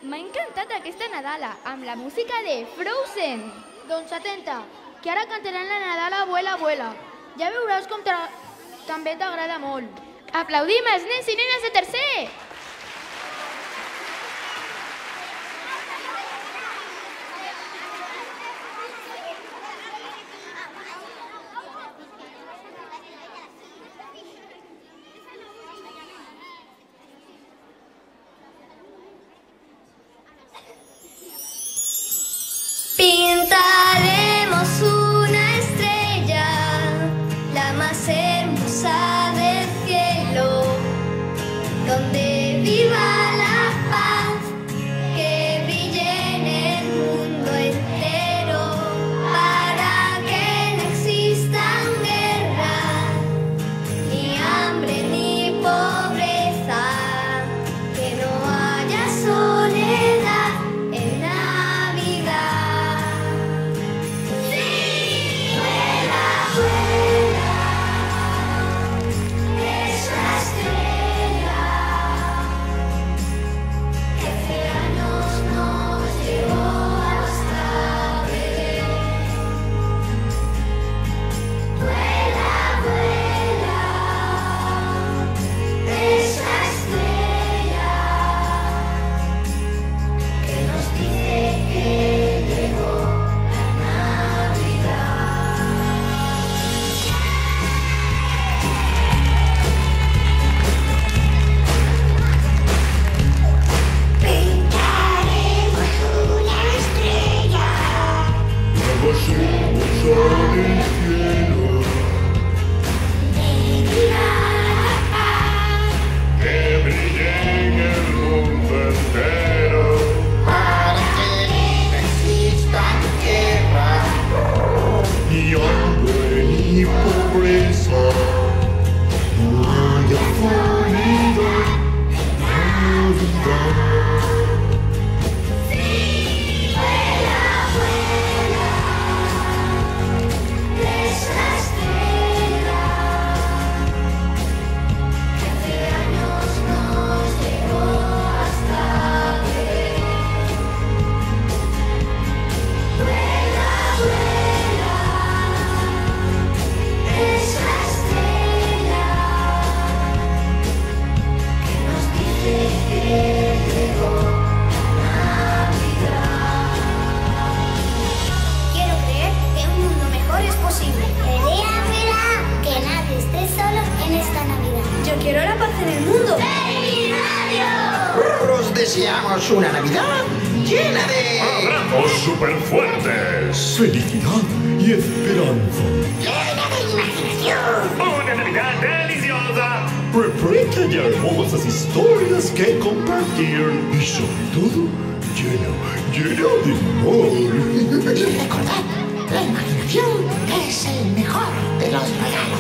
M'ha encantat aquesta Nadala, amb la música de Frozen. Doncs atenta, que ara cantaran la Nadala Vuela, Vuela. Ja veuràs com també t'agrada molt. Aplaudim els nens i nenes de tercer! Pintaremos una estrella, la más hermosa del cielo, donde viva la paz, que brille en el mundo entero, para que no existan guerras, ni hambre ni pobreza, que no haya soledad en Navidad. Quiero la paz en el mundo. ¡Feliz Navidad! Os deseamos una Navidad llena de... ¡Abrazos superfuertes! Felicidad y esperanza. llena de imaginación. ¡Una Navidad deliciosa! Repleta de hermosas historias que compartir. Y sobre todo, llena de amor. Y recordad, la imaginación es el mejor de los regalos.